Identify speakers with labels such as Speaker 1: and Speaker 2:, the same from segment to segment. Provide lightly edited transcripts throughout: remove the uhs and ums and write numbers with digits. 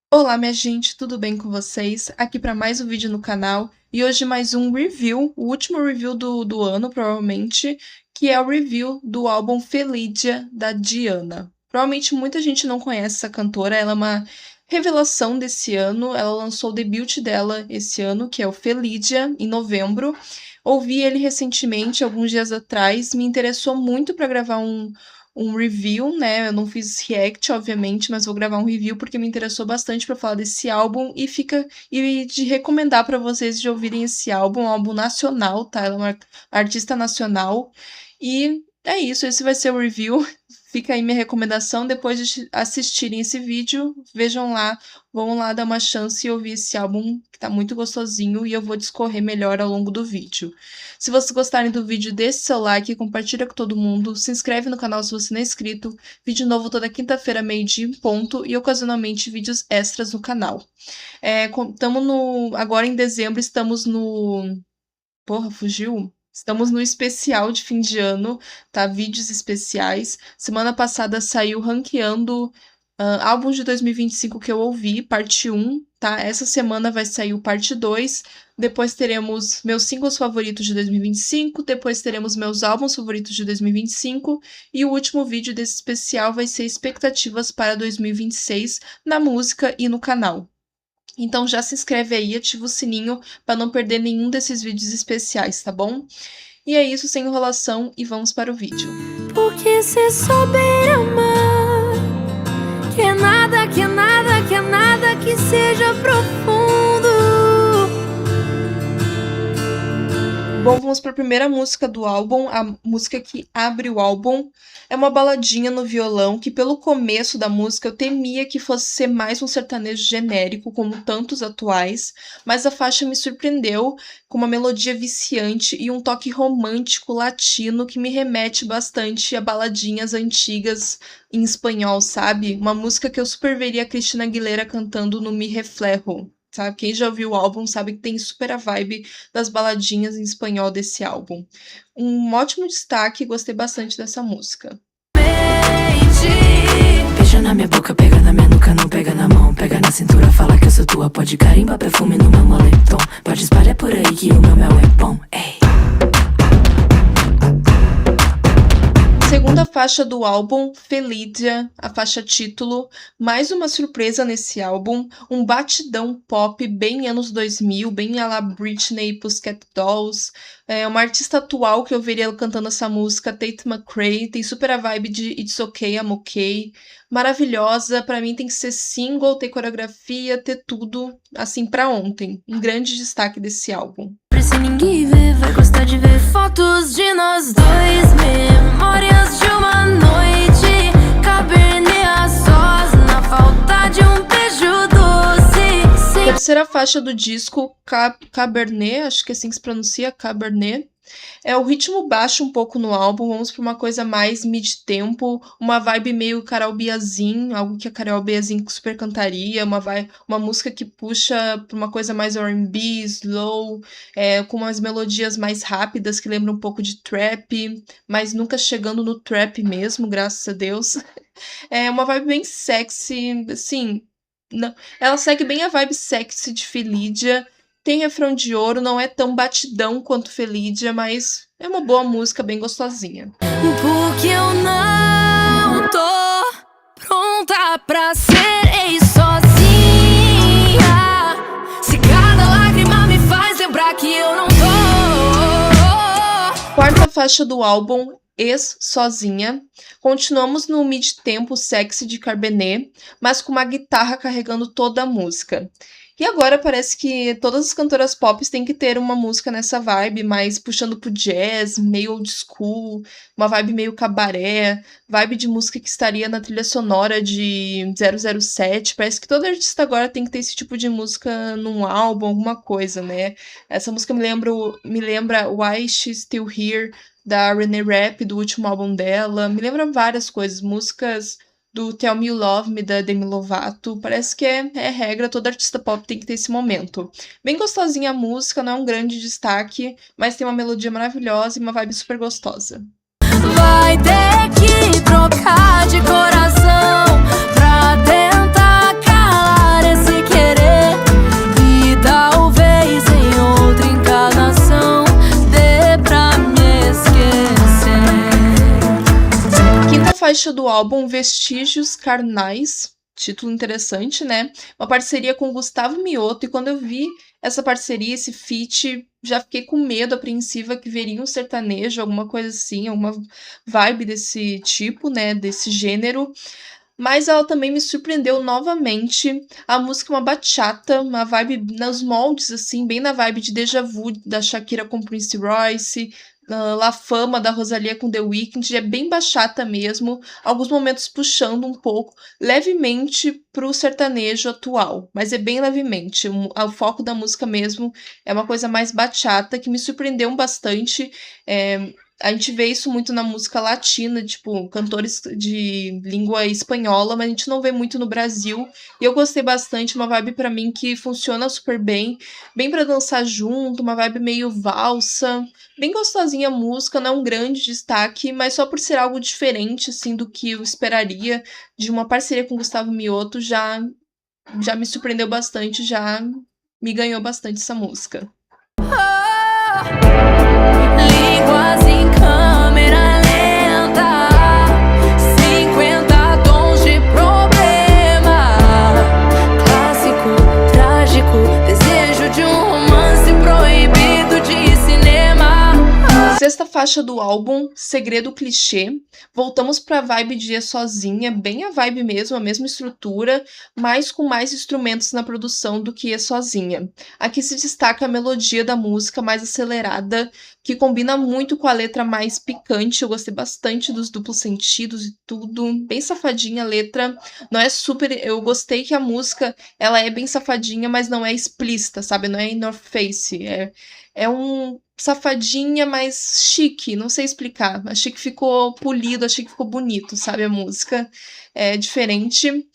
Speaker 1: Olá, minha gente, tudo bem com vocês? Aqui para mais um vídeo no canal e hoje mais um review, o último review do ano, provavelmente, que é o review do álbum Felidia, da Diana. Provavelmente muita gente não conhece essa cantora, ela é uma revelação desse ano, ela lançou o debut dela esse ano, que é o Felidia, em novembro. Ouvi ele recentemente, alguns dias atrás, me interessou muito para gravar um review, né? Eu não fiz react, obviamente, mas vou gravar um review porque me interessou bastante para falar desse álbum e de recomendar para vocês de ouvirem esse álbum, um álbum nacional, tá? Ela é uma artista nacional. E é isso, esse vai ser o review. Fica aí minha recomendação. Depois de assistirem esse vídeo, vejam lá, vão lá dar uma chance e ouvir esse álbum que tá muito gostosinho e eu vou discorrer melhor ao longo do vídeo. Se vocês gostarem do vídeo, deixe seu like, compartilha com todo mundo, se inscreve no canal se você não é inscrito. Vídeo novo toda quinta-feira, meio-dia em ponto, e ocasionalmente vídeos extras no canal. Agora em dezembro, estamos no... Porra, fugiu? Estamos no especial de fim de ano, tá? Vídeos especiais. Semana passada saiu Ranqueando álbuns de 2025 que eu ouvi, parte 1, tá? Essa semana vai sair o parte 2. Depois teremos meus singles favoritos de 2025. Depois teremos meus álbuns favoritos de 2025. E o último vídeo desse especial vai ser expectativas para 2026 na música e no canal. Então já se inscreve aí, ativa o sininho para não perder nenhum desses vídeos especiais, tá bom? E é isso, sem enrolação, e vamos para o vídeo.
Speaker 2: Porque se souber amar, que nada, que nada, que nada que seja profundo.
Speaker 1: Bom, vamos para a primeira música do álbum, a música que abre o álbum. É uma baladinha no violão que, pelo começo da música, eu temia que fosse ser mais um sertanejo genérico, como tantos atuais, mas a faixa me surpreendeu com uma melodia viciante e um toque romântico latino que me remete bastante a baladinhas antigas em espanhol, sabe? Uma música que eu super veria a Christina Aguilera cantando no Mi Reflejo. Sabe? Quem já ouviu o álbum sabe que tem super a vibe das baladinhas em espanhol desse álbum. Um ótimo destaque, gostei bastante dessa música.
Speaker 2: Beija na minha boca, pega na minha nuca, não pega na mão, pega na cintura, fala que eu sou tua, pode carimbar perfume no meu moletom, pode espalhar por aí que o meu mel é bom, ei.
Speaker 1: Segunda faixa do álbum, Felidia, a faixa título, mais uma surpresa nesse álbum, um batidão pop bem anos 2000, bem à la Britney e Pussycat Dolls, uma artista atual que eu veria cantando essa música, Tate McRae, tem super a vibe de It's Okay, I'm Okay, maravilhosa, pra mim tem que ser single, ter coreografia, ter tudo, assim, pra ontem, um grande destaque desse álbum.
Speaker 2: Se ninguém vê, vai gostar de ver fotos de nós dois, memórias de uma noite, cabernet a sós, na falta de um beijo doce.
Speaker 1: Terceira faixa do disco, Cabernet, acho que é assim que se pronuncia, Cabernet. É o ritmo baixo um pouco no álbum, vamos para uma coisa mais mid-tempo, uma vibe meio Carol Biazin, algo que a Carol Biazin super cantaria, uma música que puxa para uma coisa mais R&B, slow, com umas melodias mais rápidas que lembram um pouco de trap, mas nunca chegando no trap mesmo, graças a Deus. É uma vibe bem sexy, assim, não, ela segue bem a vibe sexy de Felidia. Tem refrão de ouro, não é tão batidão quanto Felidia, mas é uma boa música, bem gostosinha.
Speaker 2: Porque eu não tô pronta pra ser ex sozinha. Se cada lágrima me faz lembrar que eu não tô.
Speaker 1: Quarta faixa do álbum, Ex Sozinha. Continuamos no mid-tempo sexy de Cabernet, mas com uma guitarra carregando toda a música. E agora parece que todas as cantoras pop têm que ter uma música nessa vibe, mais puxando pro jazz, meio old school, uma vibe meio cabaré, vibe de música que estaria na trilha sonora de 007. Parece que todo artista agora tem que ter esse tipo de música num álbum, alguma coisa, né? Essa música me lembra Why She's Still Here, da Renee Rapp, do último álbum dela. Me lembra várias coisas, músicas do Tell Me You Love Me, da Demi Lovato. Parece que é regra, todo artista pop tem que ter esse momento. Bem gostosinha a música, não é um grande destaque, mas tem uma melodia maravilhosa e uma vibe super gostosa.
Speaker 2: Vai ter que trocar de coração pra tentar calar esse
Speaker 1: faixa do álbum Vestígios Carnais, título interessante, né? Uma parceria com Gustavo Mioto, e quando eu vi essa parceria, esse feat, já fiquei com medo, apreensiva que viria um sertanejo, alguma coisa assim, alguma vibe desse tipo, né? Desse gênero. Mas ela também me surpreendeu novamente. A música é uma bachata, uma vibe nos moldes, assim, bem na vibe de Deja Vu da Shakira com Prince Royce, La Fama da Rosalía com The Weeknd, é bem bachata mesmo, alguns momentos puxando um pouco, levemente pro sertanejo atual, mas é bem levemente. O foco da música mesmo é uma coisa mais bachata, que me surpreendeu bastante. A gente vê isso muito na música latina, tipo, cantores de língua espanhola, mas a gente não vê muito no Brasil. E eu gostei bastante, uma vibe pra mim que funciona super bem, bem pra dançar junto, uma vibe meio valsa, bem gostosinha a música, não é um grande destaque, mas só por ser algo diferente, assim, do que eu esperaria de uma parceria com Gustavo Mioto, já me surpreendeu bastante, já me ganhou bastante essa música.
Speaker 2: Línguas em câmera lenta, 50 tons de problema. Clássico, trágico, desejo de um romance proibido de cinema.
Speaker 1: Sexta faixa do álbum, Segredo Clichê. Voltamos pra vibe de Ir Sozinha, bem a vibe mesmo, a mesma estrutura, mas com mais instrumentos na produção do que Ir Sozinha. Aqui se destaca a melodia da música mais acelerada, que combina muito com a letra mais picante. Eu gostei bastante dos duplos sentidos e tudo, bem safadinha a letra. Não é super, eu gostei que a música, ela é bem safadinha, mas não é explícita, sabe? Não é in your face, é um safadinha, mas chique, não sei explicar. Achei que ficou polido, achei que ficou bonito, sabe? A música é diferente.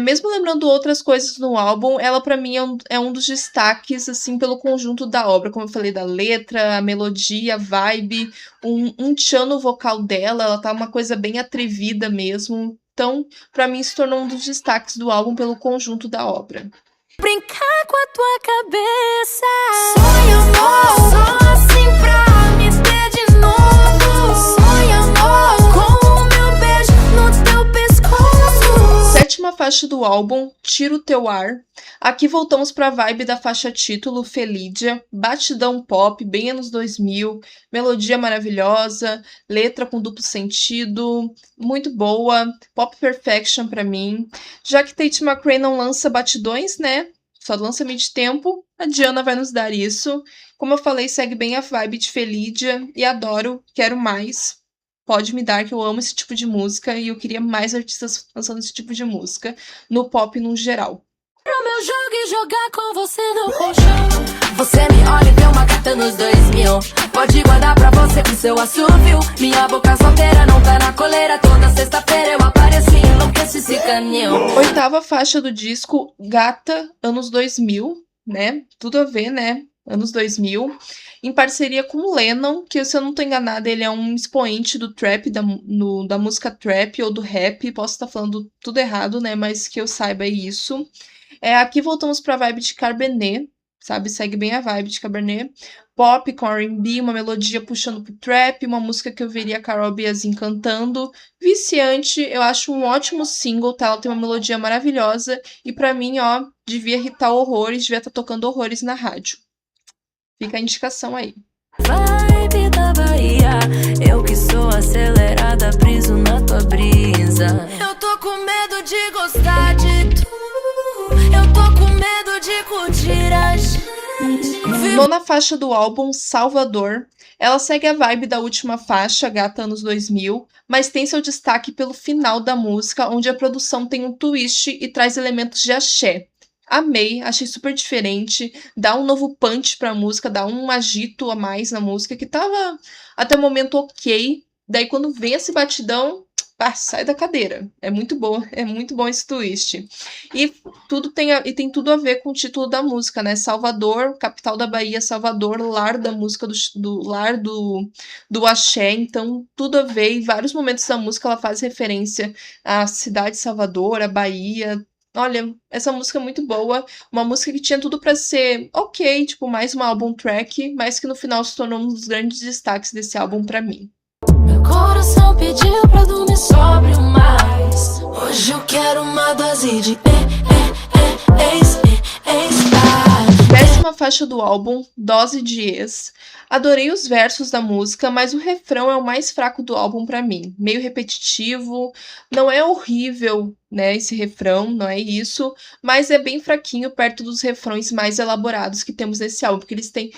Speaker 1: Mesmo lembrando outras coisas no álbum, ela pra mim é um dos destaques, assim, pelo conjunto da obra. Como eu falei, da letra, a melodia, a vibe, um tchan no vocal dela, ela tá uma coisa bem atrevida mesmo. Então, pra mim, se tornou um dos destaques do álbum pelo conjunto da obra.
Speaker 2: Brincar com a tua cabeça. Sonho amor, só assim pra me ter de novo. Sonho amor, com o meu beijo no teu pescoço.
Speaker 1: Sétima faixa do álbum, Tira o Teu Ar. Aqui voltamos pra vibe da faixa título, Felídia. Batidão pop, bem anos 2000. Melodia maravilhosa, letra com duplo sentido, muito boa. Pop perfection pra mim. Já que Tate McRae não lança batidões, né? Só lança mid-tempo, a Diana vai nos dar isso. Como eu falei, segue bem a vibe de Felídia e adoro, quero mais. Pode me dar, que eu amo esse tipo de música e eu queria mais artistas lançando esse tipo de música no pop no geral.
Speaker 2: Pro meu jogo e jogar com você no colchão. Você me olha e deu uma carta nos 2000. Pode guardar pra você com seu assovio. Minha boca solteira não tá na coleira. Toda sexta-feira eu apareci, enlouqueci esse canil.
Speaker 1: Oitava faixa do disco, Gata, anos 2000, né? Tudo a ver, né? Anos 2000. Em parceria com o Lennon, que se eu não tô enganada, ele é um expoente do trap, da música trap ou do rap. Posso estar falando tudo errado, né? Mas que eu saiba é isso. Aqui voltamos pra vibe de Cabernet, sabe? Segue bem a vibe de Cabernet. Pop com R&B, uma melodia puxando pro trap, uma música que eu veria a Carol Biazin cantando. Viciante, eu acho um ótimo single, tá? Ela tem uma melodia maravilhosa e pra mim, ó, devia irritar horrores, devia estar tocando horrores na rádio. Fica a indicação aí.
Speaker 2: Vibe da Bahia, eu que sou acelerada, briso na tua brisa. Eu tô com medo de gostar de tu, eu tô com medo de curtir a gente.
Speaker 1: Nona faixa do álbum, Salvador. Ela segue a vibe da última faixa, Gata anos 2000, mas tem seu destaque pelo final da música, onde a produção tem um twist e traz elementos de axé. Amei, achei super diferente, dá um novo punch pra música, dá um agito a mais na música, que tava até o momento ok. Daí quando vem esse batidão, sai da cadeira. É muito bom esse twist. E tem tudo a ver com o título da música, né? Salvador, capital da Bahia, Salvador, lar da música, lar do axé. Então, tudo a ver. Em vários momentos da música ela faz referência à cidade de Salvador, à Bahia. Olha, essa música é muito boa, uma música que tinha tudo pra ser ok, tipo, mais uma album track, mas que no final se tornou um dos grandes destaques desse álbum pra mim.
Speaker 2: Meu Coração pediu pra dormir sóbrio, mas hoje eu quero uma dose de ex.
Speaker 1: 10ª faixa do álbum, Dose de Ex. Adorei os versos da música, mas o refrão é o mais fraco do álbum pra mim. Meio repetitivo, não é horrível, né, esse refrão, não é isso, mas é bem fraquinho perto dos refrões mais elaborados que temos nesse álbum, porque eles têm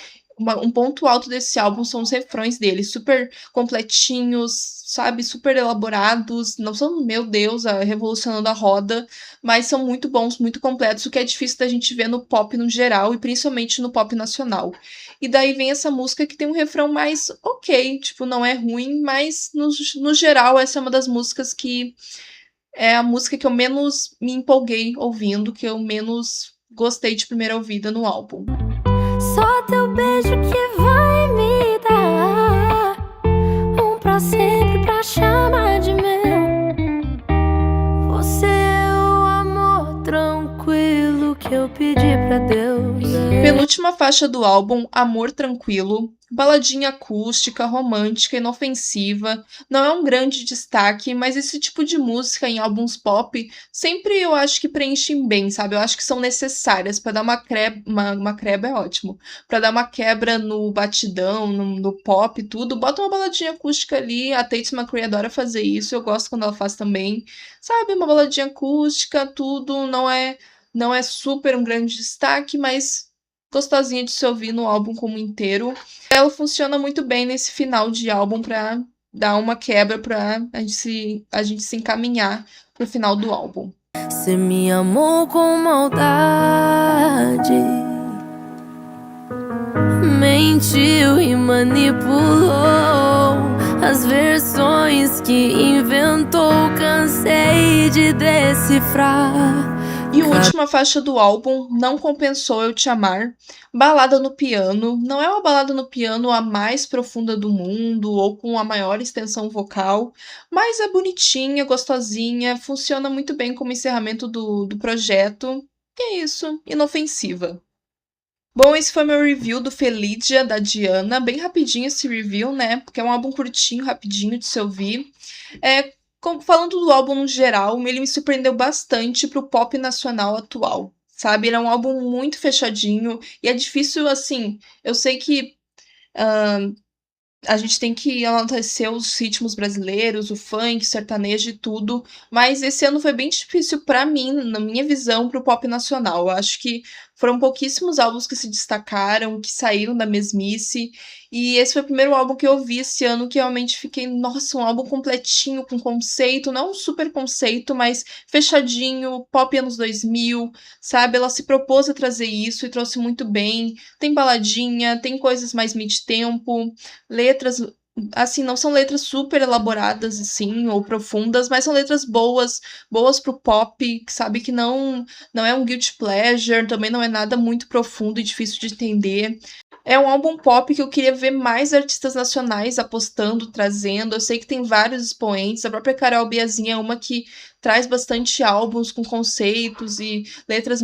Speaker 1: um ponto alto desse álbum são os refrões deles, super completinhos, sabe, super elaborados, não são, meu Deus, revolucionando a roda, mas são muito bons, muito completos, o que é difícil da gente ver no pop no geral e principalmente no pop nacional. E daí vem essa música que tem um refrão mais ok, tipo, não é ruim, mas no geral essa é uma das músicas que é a música que eu menos me empolguei ouvindo, que eu menos gostei de primeira ouvida no álbum.
Speaker 2: Só teu beijo que vai me dar pra sempre pra chamar de meu. Você é o amor tranquilo que eu pedi pra Deus.
Speaker 1: Penúltima faixa do álbum, Amor Tranquilo. Baladinha acústica, romântica, inofensiva. Não é um grande destaque, mas esse tipo de música em álbuns pop sempre eu acho que preenchem bem, sabe? Eu acho que são necessárias pra dar uma quebra é ótimo. Pra dar uma quebra no batidão, no pop, tudo. Bota uma baladinha acústica ali. A Tate McRae adora fazer isso. Eu gosto quando ela faz também. Sabe? Uma baladinha acústica, tudo. Não é super um grande destaque, mas gostosinha de se ouvir no álbum como inteiro. Ela funciona muito bem nesse final de álbum pra dar uma quebra pra a gente se encaminhar pro final do álbum.
Speaker 2: Você me amou com maldade, mentiu e manipulou as versões que inventou. Cansei de decifrar.
Speaker 1: E a última faixa do álbum, Não Compensou Eu Te Amar. Balada no piano. Não é uma balada no piano a mais profunda do mundo ou com a maior extensão vocal, mas é bonitinha, gostosinha, funciona muito bem como encerramento do projeto. E é isso, inofensiva. Bom, esse foi meu review do Felídia, da Diana. Bem rapidinho esse review, né? Porque é um álbum curtinho, rapidinho de se ouvir. Falando do álbum no geral, ele me surpreendeu bastante pro pop nacional atual, sabe? Ele é um álbum muito fechadinho e é difícil, assim. Eu sei que a gente tem que enaltecer os ritmos brasileiros, o funk, sertanejo e tudo, mas esse ano foi bem difícil pra mim, na minha visão, pro pop nacional. Eu acho que foram pouquíssimos álbuns que se destacaram, que saíram da mesmice, e esse foi o primeiro álbum que eu ouvi esse ano que realmente fiquei, nossa, um álbum completinho, com conceito, não um super conceito, mas fechadinho, pop anos 2000, sabe? Ela se propôs a trazer isso e trouxe muito bem. Tem baladinha, tem coisas mais mid-tempo, letras, assim, não são letras super elaboradas, assim, ou profundas, mas são letras boas pro pop, que sabe que não é um guilty pleasure, também não é nada muito profundo e difícil de entender. É um álbum pop que eu queria ver mais artistas nacionais apostando, trazendo. Eu sei que tem vários expoentes. A própria Carol Biazin é uma que traz bastante álbuns com conceitos e letras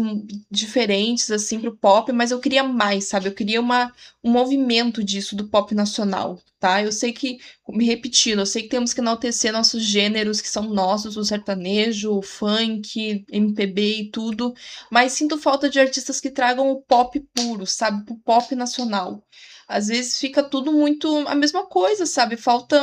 Speaker 1: diferentes, assim, pro pop, mas eu queria mais, sabe? Eu queria um movimento disso, do pop nacional, tá? Eu sei que, me repetindo, eu sei que temos que enaltecer nossos gêneros que são nossos, o sertanejo, o funk, MPB e tudo, mas sinto falta de artistas que tragam o pop puro, sabe? O pop nacional. Às vezes fica tudo muito a mesma coisa, sabe? Falta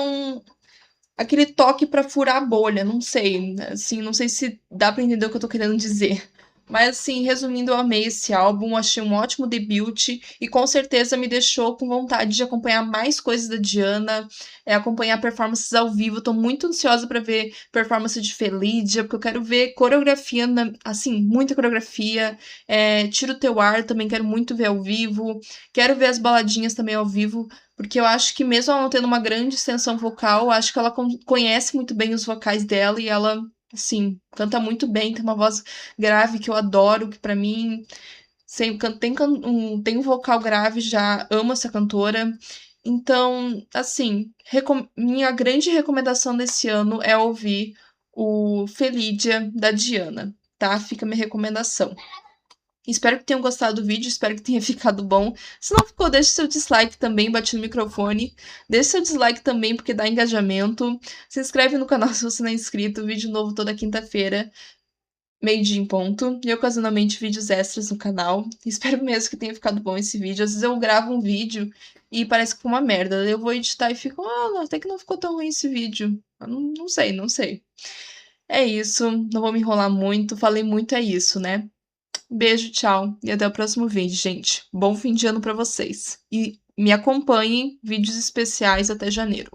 Speaker 1: aquele toque pra furar a bolha, não sei, assim, não sei se dá pra entender o que eu tô querendo dizer. Mas assim, resumindo, eu amei esse álbum, achei um ótimo debut e com certeza me deixou com vontade de acompanhar mais coisas da Diana, acompanhar performances ao vivo. Tô muito ansiosa pra ver performance de Felídia, porque eu quero ver coreografia, assim, muita coreografia. Tira o Teu Ar, também quero muito ver ao vivo. Quero ver as baladinhas também ao vivo, porque eu acho que mesmo ela não tendo uma grande extensão vocal, eu acho que ela conhece muito bem os vocais dela e ela, assim, canta muito bem, tem uma voz grave que eu adoro, que pra mim tem um vocal grave, já amo essa cantora. Então, assim, minha grande recomendação desse ano é ouvir o Felídia, da Diana, tá? Fica a minha recomendação. Espero que tenham gostado do vídeo, espero que tenha ficado bom. Se não ficou, deixe seu dislike também, bati no microfone. Deixe seu dislike também, porque dá engajamento. Se inscreve no canal se você não é inscrito, vídeo novo toda quinta-feira, meio-dia em ponto. E ocasionalmente vídeos extras no canal. Espero mesmo que tenha ficado bom esse vídeo. Às vezes eu gravo um vídeo e parece que ficou uma merda. Eu vou editar e fico, até que não ficou tão ruim esse vídeo. Eu não sei, não sei. É isso, não vou me enrolar muito, falei muito, é isso, né? Beijo, tchau e até o próximo vídeo, gente. Bom fim de ano pra vocês. E me acompanhem, vídeos especiais até janeiro.